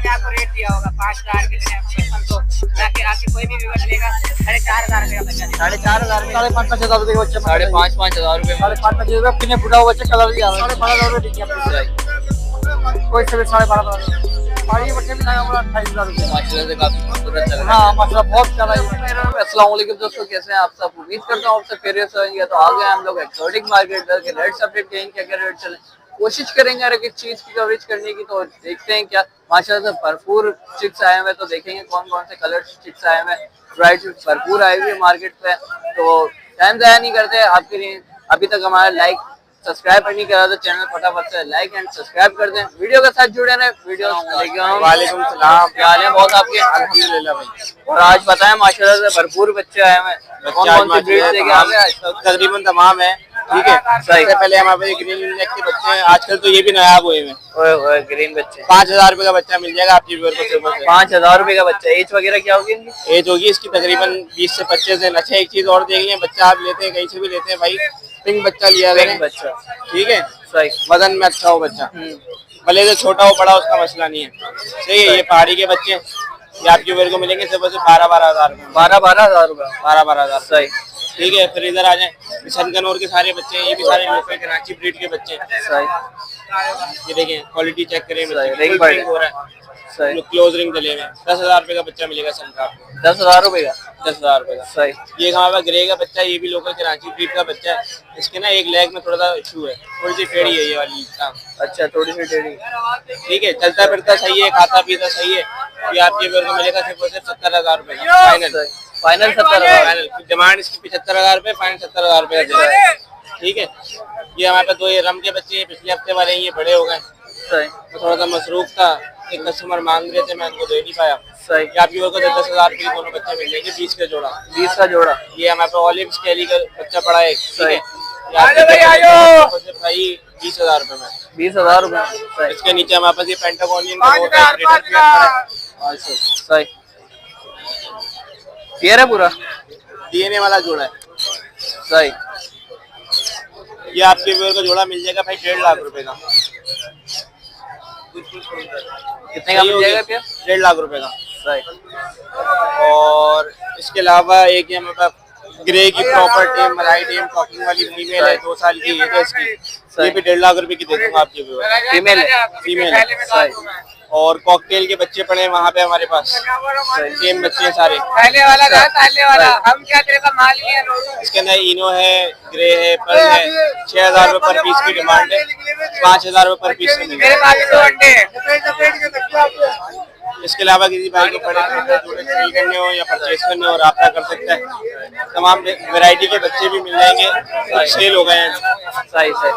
हमने आपको रेट दिया होगा 5,000 के लिए 5500 ताकि आके कोई भी व्यूअर लेगा 4,500 रुपए का बच्चा 4,500 साढ़े 5,000 रुपए का बच्चा 5,500 रुपए 5,500 रुपए कितने फुटा हुआ बच्चा कलर भी आ रहा है 12,500 रुपए कोई से 12,500 पानी बच्चे भी लगा 28,000 रुपए माशाल्लाह से काफी खूबसूरत लग रहा है। हाँ माशाल्लाह बहुत प्यारा है। अस्सलाम वालेकुम दोस्तों, कैसे हैं आप सब? उम्मीद करता हूँ आप सब खैरियत से होंगे। तो आ गए हम लोग एक्सोटिक मार्केट के रेट्स अपडेट करेंगे, क्या क्या रेट चले, कोशिश करेंगे हर एक चीज की कवरेज करने की। तो देखते हैं क्या माशाल्लाह से भरपूर चिक्स आए हुए, तो देखेंगे कौन कौन से कलर चिक्स आए हुए, वैरायटी भरपूर आई हुई है मार्केट पे। तो टाइम ज़ाया नहीं करते, आपके लिए अभी तक हमारा लाइक सब्सक्राइब नहीं करा तो चैनल फटाफट से लाइक एंड सब्सक्राइब कर दें, वीडियो के साथ जुड़े रहें। वीडियो वालेकुम सलाम, क्या हाल है बहुत आपके? अल्हम्दुलिल्लाह भाई। और आज बताएं माशाल्लाह से भरपूर बच्चे आए हैं, कौन कौन से ब्रीड लेके आ गए आज? तकरीबन तमाम है, ठीक है। सही। सबसे पहले हमारे पास ग्रीन नेक के बच्चे हैं, आजकल तो ये भी नायाब हुए हैं। ओए ग्रीन बच्चे 5,000 रुपए का बच्चा मिल जाएगा आपकी व्यूअर को सिर्फ 5,000 रुपए का बच्चा। एज वगैरह क्या होगी इनकी? एज होगी इसकी तकरीबन 20 से 25 दिन। अच्छा एक चीज और देखिए, बच्चा आप लेते हैं कहीं से भी लेते हैं भाई, पिंक बच्चा लिया करें, बच्चा ठीक है। सही। वजन में अच्छा हो बच्चा, भले से छोटा हो बड़ा उसका मसला नहीं है, सही है। ये पहाड़ी के बच्चे ये आपकी व्यूअर को मिलेंगे सिर्फ 12,000 रुपए 12,000 रुपए 12,000 सही, ठीक है। फिर इधर आ जाए, किशन कनौर के सारे बच्चे हैं, ये भी सारे लोकल कराची ब्रीड के बच्चे हैं। सही। ये देखें क्वालिटी चेक करें, रिंग हो रहा है, सही। क्लोज रिंग डले हुए। 10,000 रुपए का बच्चा मिलेगा सन का, 10,000 रुपए का 10,000 रुपए का। सही। ये हमारा ग्रे का बच्चा है, ये भी लोकल कराची ब्रीड का बच्चा है। इसके ना एक लेग में थोड़ा सा इशू है, थोड़ी सी टेढ़ी है ये वाली। अच्छा थोड़ी सी टेढ़ी, ठीक है। चलता फिरता सही है, खाता पीता सही है। ये आपके व्यूअर को मिलेगा सिर्फ 70,000 रुपए का फाइनल। फाइनल 70,000 फाइनल डिमांड इसकी 75,000 रुपए, फाइनल 70,000 रुपए का देगा, ठीक है। ये हमारे पास 2 ये रम के बच्चे हैं, पिछले हफ्ते वाले ये बड़े हो गए, सही। तो थोड़ा सा मसरूफ था, एक कस्टमर मांग रहे थे, मैं उनको दे नहीं पाया। सही। ये आपकी व्यूअर को 10,000 रुपए के दोनों बच्चे मिल जाएंगे, 20 का जोड़ा। 20 का जोड़ा। ये हमारे पास ऑलिव स्केली का बच्चा पड़ा है, ठीक है। भाई 20,000 रुपए में 20,000 रुपए। इसके नीचे हमारे पास ये पेंटागोनियन सही। क्लियर है पूरा, डीएनए वाला जोड़ा है। सही। ये आपके व्यूअर को जोड़ा मिल जाएगा भाई 1.5 लाख रुपए का। कितने का मिल जाएगा फिर? 1.5 लाख रुपए का। सही। और इसके अलावा एक ये हमारे पास ग्रे की प्रॉपर टेम मलाई टेम टॉकिंग वाली फीमेल है, 2 साल की है इसकी, ये भी 1.5 लाख रुपए की दे दूंगा आपके व्यूअर। फीमेल है? फीमेल है। और कॉकटेल के बच्चे पड़े हैं वहाँ पे हमारे पास, सेम बच्चे हैं सारे। पहले वाला हम क्या तेरे का माल ही है। इसके अंदर इनो है, ग्रे है, पर्ल है। 6,000 रुपए पर पीस की डिमांड है, 5,000 रुपए पर पीस में मेरे पास 2 अंडे हैं। इसके अलावा किसी भाई को बड़े सेल करने हो या परचेज करने हो रब्ता कर सकता है। तमाम वैरायटी के बच्चे भी मिल जाएंगे, सेल हो गए हैं। सही सही।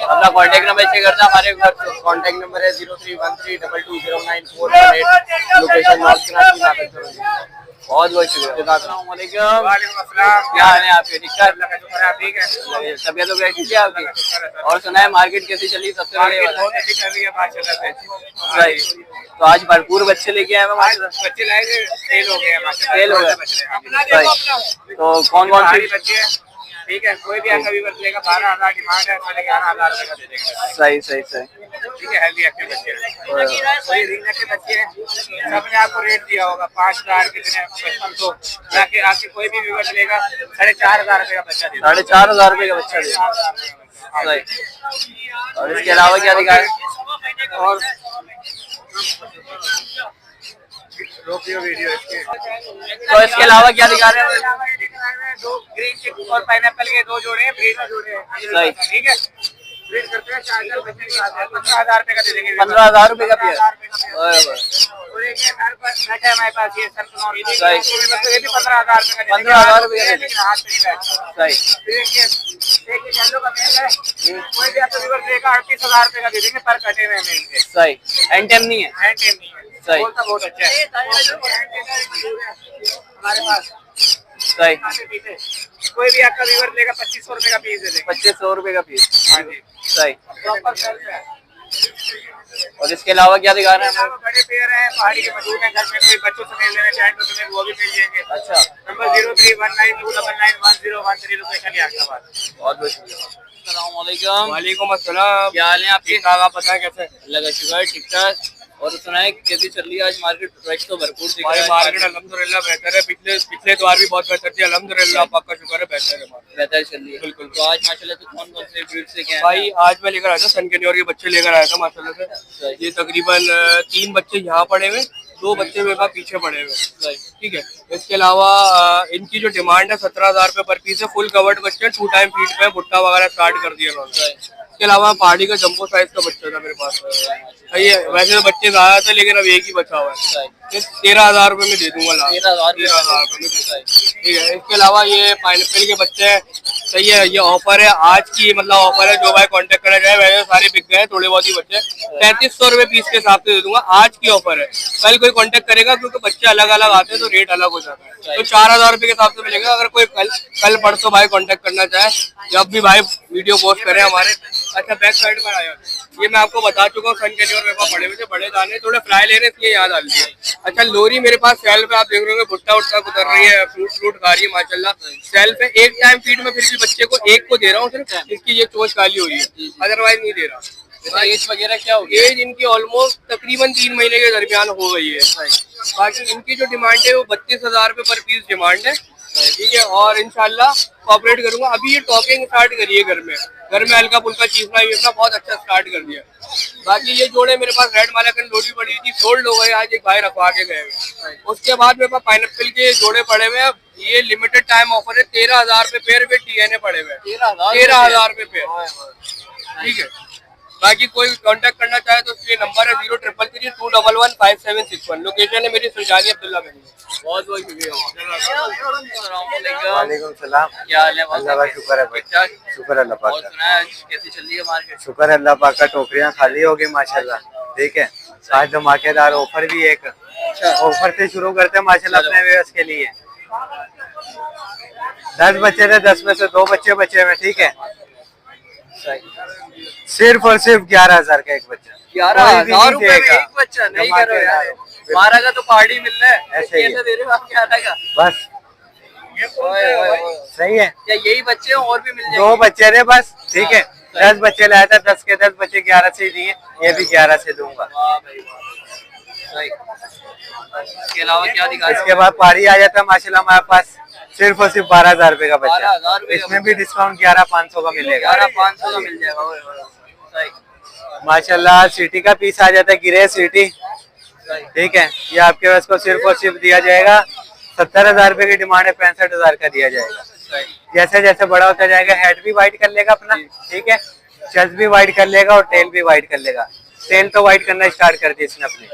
अपना कांटेक्ट नंबर चेक करता हमारे घर, कांटेक्ट नंबर है 0313220948, लोकेशन नॉर्थ कराची नागरकरौली। बहुत बहुत शुक्रिया। अस्सलाम वालेकुम। क्या हाल है आपके? ठीक है। तबीयत तो कैसी थी आपकी? और सुना है मार्केट कैसी चली सबसे बड़े वाला? सही। तो आज भरपूर बच्चे लेके आए हैं, बच्चे लाए थे, सेल हो गए, सेल हो गए। सही। तो कौन कौन से बच्चे हैं? ठीक है, कोई भी ऐसा भी बच्चे लेगा 12,000 डिमांड है, 11,000 रुपए का दे देंगे। सही सही सही। ठीक है, हेल्दी एक्टिव बच्चे हैं, कोई रिंग के बच्चे हैं। सबने आपको रेट दिया होगा 5,000 कितने 5500 ताकि आपके कोई भी व्यूअर लेगा 4,500 रुपए का बच्चा दे 4,500 रुपए का बच्चा दे। सही। और इसके अलावा क्या दिखाए? और रोकियो वीडियो इसके। तो इसके अलावा क्या दिखा रहे हैं? 2 ग्रीन चिक और पाइनएप्पल के 2 जोड़े हैं, ब्रीड में जोड़े हैं। सही। ठीक है, ब्रीड करते हैं 4 बच्चे के साथ 15,000 रुपए का दे देंगे। 15,000 रुपए का पेयर। और एक हमारे पास बैठा है, हमारे पास ये सनफ्लावर, ये भी 15,000 रुपए का 15,000 रुपए का लेकिन हाथ में नहीं बैठता। सही। एक येलो का मेल है, कोई भी आपको व्यूअर देगा 38,000 रुपए का दे देंगे पर कटे हुए मेल के। सही। एंड टाइम नहीं है? हैंड टेम नहीं है। सही। बोलता बहुत अच्छा है हमारे पास। सही। कोई भी आपका व्यूअर लेगा 2,500 रुपए का पीस दे देंगे। 2,500 रुपए का पीस। हाँ जी, सही। प्रॉपर सेल्फ है। और इसके अलावा क्या दिखा रहे हैं? बड़े पेयर हैं, पहाड़ी के मशहूर हैं, घर में कोई बच्चों से मिल लेना चाहे तो तुम्हें वो भी मिल जाएंगे। अच्छा। नंबर 031929911013 लोकेशन याद। बहुत बहुत शुक्रिया। अस्सलाम वालेकुम। वालेकुम अस्सलाम। क्या हाल है आपके? आप बताएं कैसे? अल्लाह का शुक्र, ठीक ठाक। और सुना है कैसी चल रही है आज मार्केट? रश तो भरपूर दिख भाई रहा है मार्केट अल्हम्दुलिल्लाह बेहतर है, पिछले पिछले द्वार भी बहुत बेहतर थी, अल्हम्दुलिल्लाह पाक का शुक्र है बेहतर है मार्केट। बेहतर चल रही है बिल्कुल। तो आज माशाल्लाह तो कौन कौन से ब्रीड से क्या है? भाई आज मैं लेकर आया था सन कैनियोर के बच्चे लेकर आया था माशाल्लाह से। ये तकरीबन 3 बच्चे यहाँ पड़े हुए, 2 बच्चे मेरे पास पीछे पड़े हुए, ठीक है। इसके अलावा इनकी जो डिमांड है 17,000 रुपये पर पीस है, फुल कवर्ड बच्चे, 2 टाइम फीड पे, भुट्टा वगैरह स्टार्ट कर दिया उन्होंने। इसके अलावा पहाड़ी का जंबो साइज का बच्चा था मेरे पास, सही है। वैसे तो बच्चे ज्यादा थे लेकिन अब एक ही बचा हुआ है, 13,000 रुपये में दे दूंगा लास्ट, 13,000 रुपये में देता है, ठीक है। इसके अलावा ये पाइनएप्पल के बच्चे हैं, सही है। ये ऑफर है आज की, मतलब ऑफर है, जो भाई कांटेक्ट करना चाहे। वैसे सारे बिक गए, थोड़े बहुत ही बच्चे, 3500 रुपये पीस के हिसाब से दे दूंगा, आज की ऑफर है। कल कोई कांटेक्ट करेगा क्योंकि बच्चे अलग अलग आते हैं तो रेट अलग हो जाता है, तो 4,000 रुपये के हिसाब से मिलेगा। अगर कोई कल परसों भाई कांटेक्ट करना चाहे, जब भी भाई वीडियो पोस्ट करें हमारे। अच्छा बैक साइड पर आया, ये मैं आपको बता चुका हूँ, सन कैनियोर मेरे पास बड़े हुए थे, बड़े दाने थोड़े फ्राई ले रहे हैं, इसलिए याद आ रही है। अच्छा लोरी मेरे पास सेल पे आप देख रहे होंगे, भुट्टा उट्टा उतर रही है, फ्रूट खा रही है माशाल्लाह। सेल पे एक टाइम फीड में फिर भी बच्चे को एक को दे रहा हूँ सिर्फ, इसकी ये चोच काली हो रही है, अदरवाइज नहीं दे रहा। एज वगैरह क्या होगी? एज इनकी ऑलमोस्ट तकरीबन 3 महीने के दरमियान हो गई है। बाकी इनकी जो डिमांड है वो 32,000 रुपये पर पीस डिमांड है, ठीक है। और इंशाल्लाह कॉपरेट करूंगा। अभी ये टॉकिंग स्टार्ट करी है घर में हल्का फुल्का चीखना वीखना बहुत अच्छा स्टार्ट कर दिया। बाकी ये जोड़े मेरे पास रेड मालाकन लोडी पड़ी थी, सोल्ड हो गए, आज एक भाई रखवा के गए हुए। उसके बाद मेरे पास पाइनएप्पल के जोड़े पड़े हुए हैं, ये लिमिटेड टाइम ऑफर है, 13,000 रुपये पेयर पे DNA पड़े हुए, 13,000 रुपये पेयर, ठीक है। बाकी कोई कांटेक्ट करना चाहे तो इसलिए नंबर है 0333211561। लोकेशन है मेरी सुल्तानी अब्दुल्ला में। बहुत बहुत शुक्रिया। वालेकुम सलाम। क्या हाल है? अल्लाह का शुक्र है भाई, शुक्र अल्लाह पाक और का। सुना है आज कैसी चल रही है मार्केट? शुक्र अल्लाह पाक का, टोकरियां खाली हो गई माशाल्लाह, ठीक है। आज धमाकेदार ऑफर भी एक ऑफर से शुरू करते हैं माशाल्लाह अपने व्यूअर्स के लिए। 10 बच्चे थे, 10 में से 2 बच्चे बचे हुए, ठीक है। सिर्फ और सिर्फ 11,000 का एक बच्चा, 11,000 रुपए में एक बच्चा? नहीं करो यार, 12 का तो पहाड़ी मिल रहा है, ऐसे ही दे रहे हो आप 11 का? बस सही है। क्या यही बच्चे और भी मिल जाएंगे? 2 बच्चे थे बस, ठीक है। 10 बच्चे लाया था, 10 के 10 बच्चे 11 से ही दिए, ये भी 11 से दूंगा। इसके अलावा क्या दिखा रहे हो? इसके बाद पारी आ जाता है माशाल्लाह हमारे पास, सिर्फ और सिर्फ 12,000 रुपए का बच्चा, 12,000 रुपए का इसमें भी डिस्काउंट 11,500 का मिलेगा। 11,500 का मिल जाएगा माशाल्लाह सिटी का पीस आ जाता है, गिरे सिटी, ठीक है। ये आपके पास को सिर्फ और सिर्फ दिया जाएगा 70,000 रुपए की डिमांड है, 65,000 का दिया जाएगा। जैसे जैसे बड़ा होता जाएगा हेड भी वाइट कर लेगा अपना, ठीक है, चेस्ट भी वाइट कर लेगा और टेल भी वाइट कर लेगा। टेल तो वाइट करना स्टार्ट कर दी इसने अपनी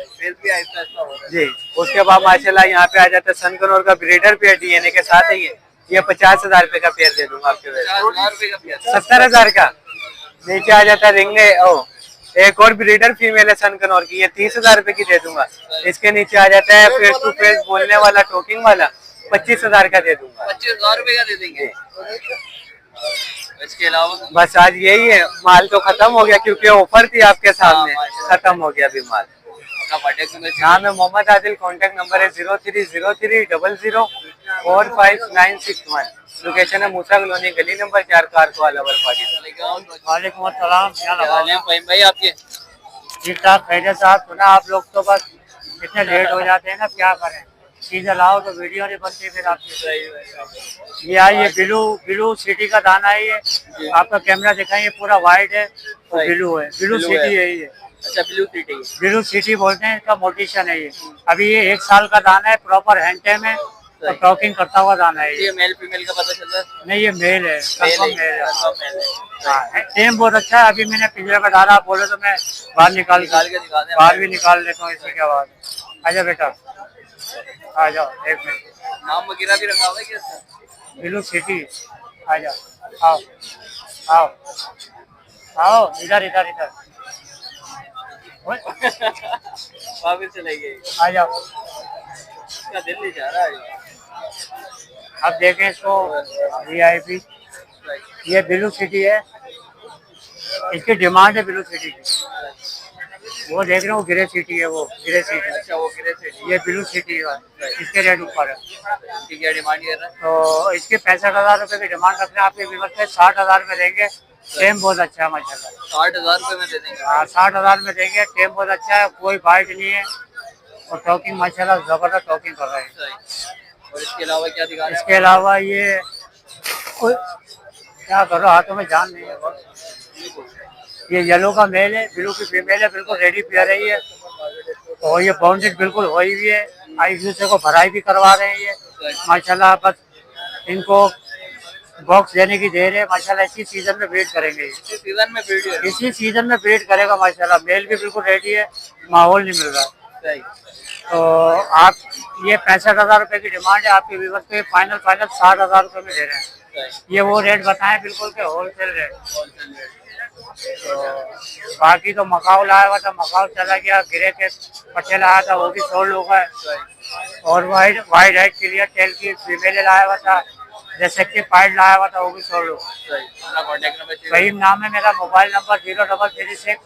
जी। उसके बाद माशाल्लाह यहाँ पे आ जाता है सन कैनियोर का ब्रीडर पेयर DNA के साथ है। ये 50,000 रुपए का पेयर दे दूंगा आपके वजह, 70,000 का। नीचे आ जाता है रिंगने, एक और ब्रीडर फीमेल है सन कैनियोर की, ये 30,000 रुपए की दे दूंगा। इसके नीचे आ जाता है फेस टू फेस बोलने वाला, टॉकिंग वाला, 25,000 का दे दूंगा। 25,000 रुपए का दे देंगे। इसके अलावा बस आज यही है, माल तो खत्म हो गया क्योंकि ऑफर थी आपके सामने, खत्म हो गया अभी माल। नाम है मोहम्मद आदिल, कॉन्टेक्ट नंबर है 030300455961। लोकेशन है मूसा कॉलोनी, गली नंबर 4, कारकोवाला पाकिस्तान। वालेकुम अस्सलाम, क्या क्या हाल है फ़हीम भाई आपके? ठीक ठाक खैरियत साहब। सुना आप लोग तो बस इतने लेट हो जाते हैं ना, क्या करें, चीज़ें लाओ तो वीडियो नहीं बनती फिर आपकी। ये आइए ब्लू सिटी का दाना है, ये आपका कैमरा दिखाइए, पूरा वाइट है और ब्लू है, ब्लू सिटी है ये। अच्छा ब्लू सिटी, ब्लू सिटी बोलते हैं, इसका मोटिशन है ये। अभी ये 1 साल का दाना है, प्रॉपर हैंटे में और टॉकिंग करता हुआ दाना है ये मेल फीमेल का पता चल रहा है? नहीं ये मेल है, कंफर्म मेल है। है। हाँ टेम बहुत अच्छा है। अभी मैंने पिछले का डाला, आप बोले तो मैं बाहर निकाल के दिखा दें, बाहर भी निकाल लेता हूँ, इसी के बाद। आजा बेटा आ जाओ, 1 मिनट। नाम वगैरह भी रखा हुआ है क्या? ब्लू सिटी, आ जाओ, आओ आओ आओ, इधर इधर इधर वापस चले गए, आ जाओ। क्या दिल नहीं चाह रहा है? अब देखें इसको, VIP ये ब्लू सिटी है, इसकी डिमांड है ब्लू सिटी की। वो देख रहे हो ग्रे सिटी है, वो ग्रे सिटी। अच्छा वो ग्रे सिटी, ये ब्लू सिटी है, इसके रेट ऊपर है। ठीक है, डिमांड कर रहा है। तो इसके 65,000 रुपए की डिमांड करते हैं, आपके कीमत पे 60,000 में देंगे। टेम बहुत अच्छा है माशाल्लाह। 60,000 रुपए में दे देंगे। हाँ 60,000 में देंगे। टेम बहुत अच्छा है, कोई बाइट नहीं है और टॉकिंग माशाल्लाह जबरदस्त टॉकिंग कर रहे हैं। सही। और इसके अलावा क्या दिखा रहे इसके अलावा ये क्या करो, हाथों में जान नहीं है बहुत। ये येलो का मेल है, ब्लू की फीमेल है, बिल्कुल रेडी पेयर है ये। और ये बाउंडेड बिल्कुल हुई हुई है, एक दूसरे को भराई भी करवा रहे हैं ये माशाल्लाह। बस इनको बॉक्स देने की देर है माशाल्लाह। इसी सीजन में ब्रीड करेंगे ये। इसी सीजन में वीडियो? इसी सीजन में ब्रीड करेगा माशाल्लाह। मेल भी बिल्कुल रेडी है, माहौल नहीं मिल रहा। सही। तो आप ये 65,000 रुपए की डिमांड है, आपके व्यूअर्स पे फाइनल 60,000 रुपए में दे रहे हैं। ये वो रेट बताएं बिल्कुल के होलसेल रेट। तो बाकी तो मकाऊ लाया हुआ था, मकाऊ चला गया। गिरे के पट्टे लाया था, वो भी सोल्ड हो गए। और वाइट हेड क्लियर टेल की फीमेल लाया हुआ था, जैसे कि पाइड लाया हुआ था, वो भी सोल्ड हो गया। वही नाम है मेरा। Mobile number 0336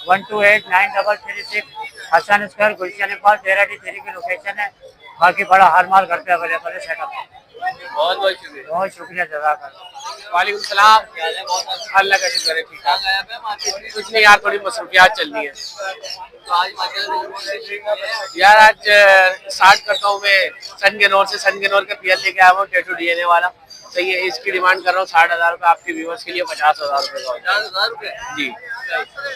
128 9336। हसन स्क्वायर गुलशन नेपाल 13D3 की लोकेशन है। बाकी बड़ा हर माल घर पे अवेलेबल है सेटअप। बहुत बहुत शुक्रिया। बहुत शुक्रिया जज़ाकल्लाह। वालेकुम सलाम। अल्लाह का शुक्र है, ठीक है। कुछ नहीं यार, थोड़ी मसरूफियात चल रही है यार। आज स्टार्ट करता हूँ मैं सनगनौर से। सनगनौर का पीएल लेके आया हूँ, टैटू डीएनए वाला। सही है, इसकी डिमांड कर रहा हूँ 60,000 रुपये। आपके व्यूवर्स के लिए 50,000 रुपये का। 50,000 रुपए जी।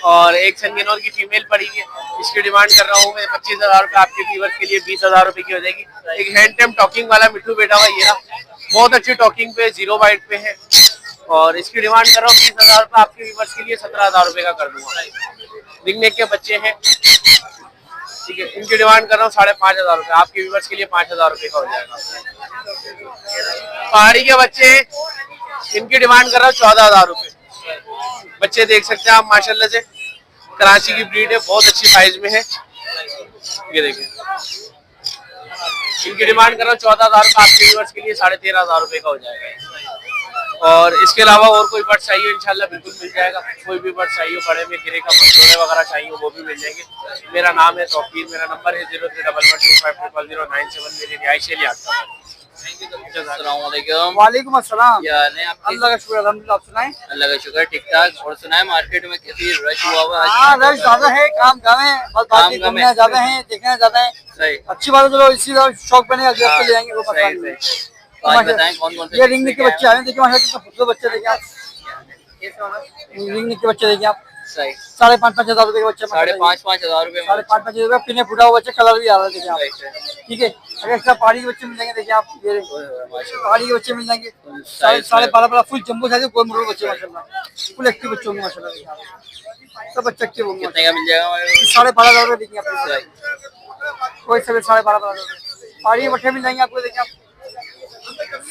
और एक सनगनौर की फीमेल पड़ी है, इसकी डिमांड कर रहा हूँ मैं 25,000 रुपये। आपके व्यूवर्स के लिए 20,000 रुपये की हो जाएगी। एक हैंड टेम टॉकिंग वाला मिट्टू बेटा हुआ ये रहा, बहुत अच्छी टॉकिंग पे, 0 बाइट पे है। और इसकी डिमांड कर रहा हूँ 20,000 रुपये। आपके व्यूवर्स के लिए 17,000 रुपये का कर दूंगा। रिंगनेक के बच्चे हैं, ठीक है। इनकी डिमांड कर रहा हूँ 5,500 रुपये। आपके व्यूवर्स के लिए 5,000 रुपये का हो जाएगा। पहाड़ी के बच्चे हैं, इनकी डिमांड कर रहा हूँ 14,000 रुपये। बच्चे देख सकते हैं आप माशाल्लाह से, कराची की ब्रीड है, बहुत अच्छी साइज में है। ये देखिए, इनकी डिमांड कर रहा हूँ 14,000 रुपये। आपके व्यूवर्स के लिए 13,500 रुपये का हो जाएगा। और इसके अलावा और कोई बर्ड चाहिए इंशाल्लाह बिल्कुल मिल जाएगा। कोई भी बर्ड चाहिए, बड़े में गिरे का जोड़े वगैरह चाहिए, वो भी मिल जाएंगे। मेरा नाम है तौकीर, मेरा नंबर है 0311250097। मेरी रिहाइश है लियाकत। अस्सलामुअलैकुम। वालेकुम अस्सलाम। क्या हाल है आपके? अल्लाह का शुक्र, अल्हम्दुलिल्लाह। आप सुनाएं? अल्लाह का शुक्र, ठीक ठाक। और सुनाए मार्केट में कैसी रश हुआ हुआ है? हाँ रश ज्यादा है, काम कम है, बस बाकी काम कम घूमने है। ज्यादा है, देखने ज्यादा है। सही। अच्छी बात है, चलो इसी शौक बने अगले हफ्ते ले जाएंगे, वो पता सही, नहीं। सही। तो आज बताएं कौन कौन से ये रिंग के बच्चे आए हैं, देखिए माशाल्लाह कितना खूबसूरत बच्चे देखे आप। रिंग के बच्चे देखिए आप, सही। 5,500 रुपए के बच्चे। 5,500 रुपए में। 5,500 रुपए पिने फूटा हुआ बच्चे, कलर भी आ रहा है देखिए आप। सही। ठीक है, अगर एक्स्ट्रा पहाड़ी के बच्चे मिल जाएंगे, देखिए आप ये पहाड़ी के बच्चे मिल जाएंगे। साइज 12.5 फुल जम्बो साइज गोल मोड़ बच्चे माशाल्लाह, फुल एक्टिव बच्चे होंगे माशाल्लाह देखिए आप। सब बच्चे एक्टिव होंगे। कितने का मिल जाएगा हमारे को? 12,500 रुपए देखिए आप। सही। कोई सब 12,500 रुपए। पहाड़ी के बच्चे मिल जाएंगे आपको, देखिए आप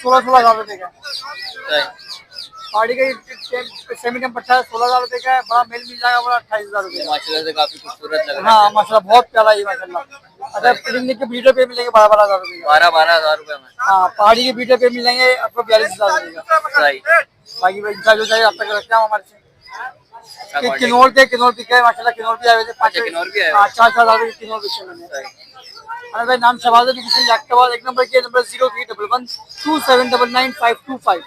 16,000 रुपए का। सही। पहाड़ी का सेमी कम पट्टा 16,000 रुपए का है। बड़ा मेल मिल जाएगा, बड़ा 28,000 रुपए का। माशाल्लाह से काफी खूबसूरत लग रहा हाँ माशाल्लाह बहुत प्यारा है माशाल्लाह। अगर पिकनिक के वीडियो पे मिलेंगे 12,000 रुपए है। का। 12,000 रुपए में। हाँ पहाड़ी के वीडियो पे मिल जाएंगे आपको 42,000 रुपए का। सही। बाकी इंसान जो चाहिए आप तक रखते हैं हमारे से। क्या contact? किन्नौर बिका है माशाल्लाह, किन्नौर भी आए हुए थे। अच्छा, किन्नौर भी आए हुए। 4,000 रुपए किन्नौर बिके मैंने। सही। अरे भाई नाम शहबाज है, किसी याकबाद। एक नंबर के नंबर 0311279955।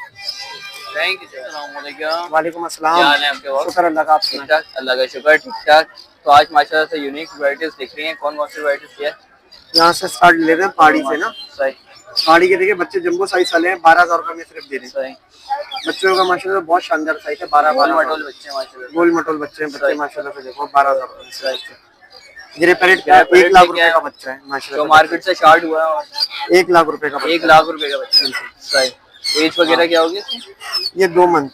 Thank you. अस्सलामुअलैकुम। वालेकुम अस्सलाम। क्या हाल है आपके? और शुक्र अल्लाह का। आप ठीक ठाक, अल्लाह का शुक्र, ठीक ठाक। तो आज माशाल्लाह से यूनिक वैरायटीज दिख रही हैं। कौन कौन सी वैरायटीज है? यहाँ से स्टार्ट ले रहे हैं पहाड़ी से ना। सही। पहाड़ी के देखिए बच्चे जम्बो साइज वाले हैं, 12,000 रुपए में सिर्फ दे रहे हैं। सही। बच्चों का माशाल्लाह बहुत शानदार साइज है। 12 गोल मटोल बच्चे हैं माशाल्लाह। गोल मटोल बच्चे हैं, बच्चे माशाल्लाह से देखो 12,000 रुपए। सही। गिरे पैरेट का 1 लाख रुपए का बच्चा है जो माशाल्लाह। मार्केट से स्टार्ट हुआ है 1 लाख रुपए का बच्चा 1 लाख रुपए का बच्चा। सही। एज वगैरह क्या होगी इसकी? ये 2 मंथ।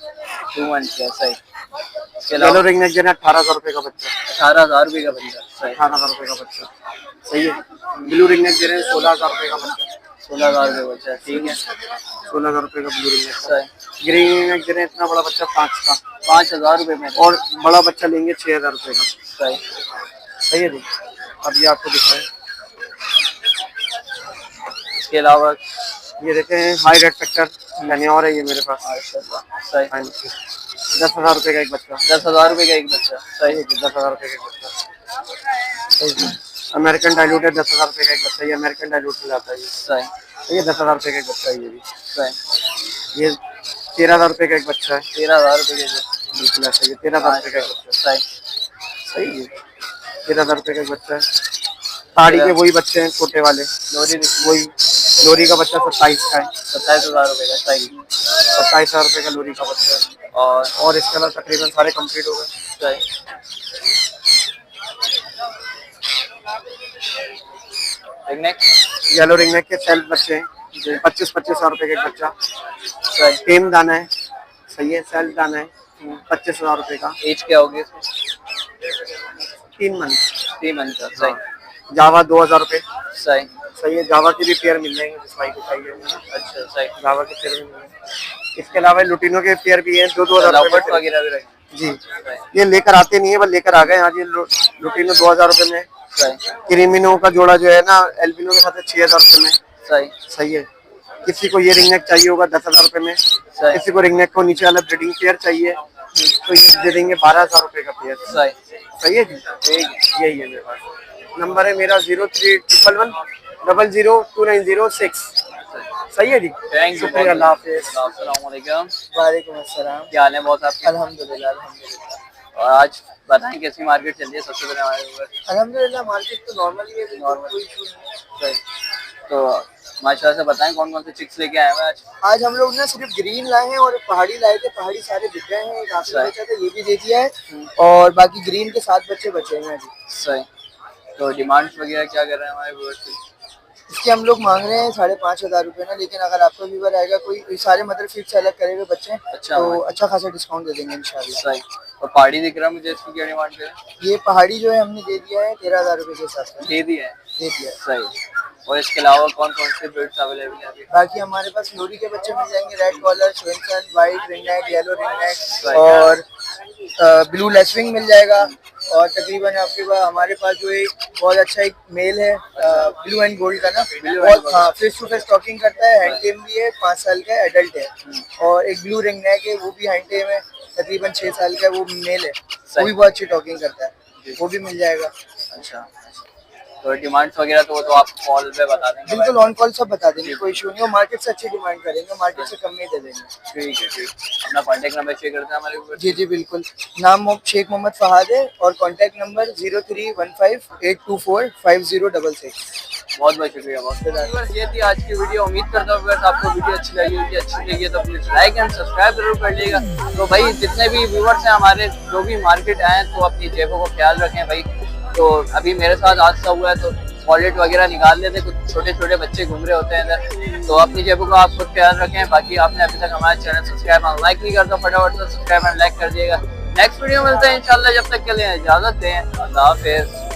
2 मंथ का। सही। इसके येलो अलावा रिंग नेक जो है 18,000 रुपए का बच्चा। 18,000 रुपए का बच्चा। सही। 18,000 रुपए का बच्चा। सही है। ब्लू रिंग नेक दे रहे हैं 16,000 रुपए का बच्चा। 16,000 रुपए बच्चा। ठीक है। 16,000 रुपए का ब्लू रिंग नेक। सही। ग्रीन रिंग नेक दे रहे हैं इतना बड़ा बच्चा 5 का। 5,000 रुपए में। और बड़ा बच्चा लेंगे 6,000 रुपए का। सही। सही है जी। अब ये आपको दिखाएं, इसके अलावा ये देखें हाई रेड फैक्टर यानी और है ये मेरे पास। माशाल्लाह। सही। 10,000 रुपए का एक बच्चा। 10,000 रुपए का एक बच्चा। सही है जी, 10,000 रुपए का एक बच्चा। सही है। अमेरिकन डायलूटेड 10,000 रुपए का एक बच्चा, ये अमेरिकन डायलूटेड आता है सही ये 10,000 रुपए का एक बच्चा है। ये भी सही ये 13,000 रुपए का एक बच्चा है। 13,000 रुपए के बिल्कुल ऐसा ये 13,000 रुपए का एक बच्चा है। सही सही है 13,000 रुपए का एक बच्चा है। साड़ी के वही बच्चे हैं छोटे वाले, लोरी वही लोरी का बच्चा 27 का है। 27,000 रुपए का सही 27,000 रुपए का लोरी का बच्चा है। और इसके अलावा तकरीबन सारे कंप्लीट हो गए। सही रिंगनेक येलो रिंगनेक के सेल्फ बच्चे हैं 25,000 रुपए का एक बच्चा। सही टेम दाना है, सही है, सेल्फ दाना है 25,000 रुपए का। एज क्या होगी इसमें? 3 मंथ। 3 मंथ का सही जावा 2,000 रुपए। सही सही है, जावा की भी पेयर मिल जाएंगे जिस भाई को चाहिए है ना। अच्छा सही जावा के पेयर भी मिल जाएंगे। इसके अलावा लुटिनो के पेयर भी हैं 2,000 लॉकेट रुपए वगैरह भी रखें जी। ये लेकर आते नहीं है, बस लेकर आ गए आज। ये लुटिनो 2,000 रुपए में। सही क्रीमिनो का जोड़ा जो है ना एल्बिनो के साथ 6,000 रुपए में। सही सही है। किसी को ये रिंगनेक चाहिए होगा 10,000 रुपए में। सही किसी को रिंगनेक को नीचे वाला ब्रीडिंग पेयर चाहिए तो ये दे देंगे 12,000 रुपए का पेयर। सही सही है जी। यही है मेरे पास। नंबर है मेरा 0311002906। सही है जी। थैंक यू शुक्रिया, अल्लाह हाफिज़। अस्सलाम वालेकुम। वालेकुम अस्सलाम। क्या हाल है बहुत आपके? अल्हम्दुलिल्लाह अल्हम्दुलिल्लाह। और आज बताएं कैसी मार्केट चल रही है सबसे पहले हमारे ऊपर? अल्हम्दुलिल्लाह मार्केट तो नॉर्मल ही है, नॉर्मल कोई इशू नहीं है। तो माशाल्लाह से बताएं कौन कौन से चिक्स लेके आए हैं आज? आज हम लोग ना सिर्फ ग्रीन लाए हैं और एक पहाड़ी लाए थे। पहाड़ी सारे बिक गए हैं, एक आखिरी बचा था ये भी दे दिया है और बाकी ग्रीन के 7 बच्चे बचे हैं अभी। सही। तो डिमांड्स वगैरह क्या कर रहे हैं हमारे व्यूअर्स की? इसके हम लोग मांग रहे हैं 5,500 रुपए ना, लेकिन अगर आपका व्यूवर आएगा कोई सारे मतलब फिक्स अलग करे हुए बच्चे अच्छा तो अच्छा खासा डिस्काउंट दे देंगे इंशाल्लाह। सही। और पहाड़ी दिख रहा है मुझे, इसकी क्या डिमांड है? ये पहाड़ी जो है हमने दे दिया है 13,000 रुपए के हिसाब से दे दिया है। दे दिया है। सही। और इसके अलावा कौन कौन से ब्रीड्स अवेलेबल है अभी? बाकी हमारे पास लोरी के बच्चे मिल जाएंगे, red collar, Swainson, white ringneck, yellow ringneck और ब्लू लेसविंग मिल जाएगा। और तकरीबन आपके पास हमारे पास जो एक बहुत अच्छा एक मेल है ब्लू एंड गोल्ड का ना, बहुत हाँ फेस टू फेस टॉकिंग करता है, हैंड टेम भी है, 5 साल का एडल्ट है। और एक ब्लू रिंगनेक है वो भी हैंड टेम है, तकरीबन 6 साल का, वो मेल है, वो भी बहुत अच्छी टॉकिंग करता है, वो भी मिल जाएगा। अच्छा। तो डिमांड्स वगैरह तो आप कॉल पे बता देंगे? बिल्कुल ऑन कॉल सब बता देंगे, कोई इशू नहीं हो। मार्केट से अच्छी डिमांड करेंगे, मार्केट से कम में दे देंगे। ठीक है ठीक। अपना कॉन्टेक्ट नंबर शेयर करते हैं हमारे ऊपर? जी जी बिल्कुल। नाम शेख मोहम्मद फहाद है और कॉन्टैक्ट नंबर 0315824506। बहुत बहुत शुक्रिया। बहुत ये थी आज की वीडियो। उम्मीद करता हूँ अगर आपको वीडियो अच्छी लगी होगी, अच्छी लगी तो प्लीज लाइक एंड सब्सक्राइब जरूर कर लीजिएगा। तो भाई जितने भी व्यूवर्स हैं हमारे, जो भी मार्केट आए तो अपनी जेबों को ख्याल रखें भाई। तो अभी मेरे साथ हादसा हुआ है तो वॉलेट वगैरह निकाल लेते, कुछ छोटे छोटे बच्चे घूम रहे होते हैं इधर, तो अपनी जेबों का आप खुद ख्याल रखें। बाकी आपने अभी तक हमारे चैनल सब्सक्राइब और लाइक नहीं करता, फटाफट से सब्सक्राइब एंड लाइक कर दिएगा। नेक्स्ट वीडियो मिलते हैं इंशाल्लाह, जब तक के लिए इजाजत दें, अल्लाह हाफिज़।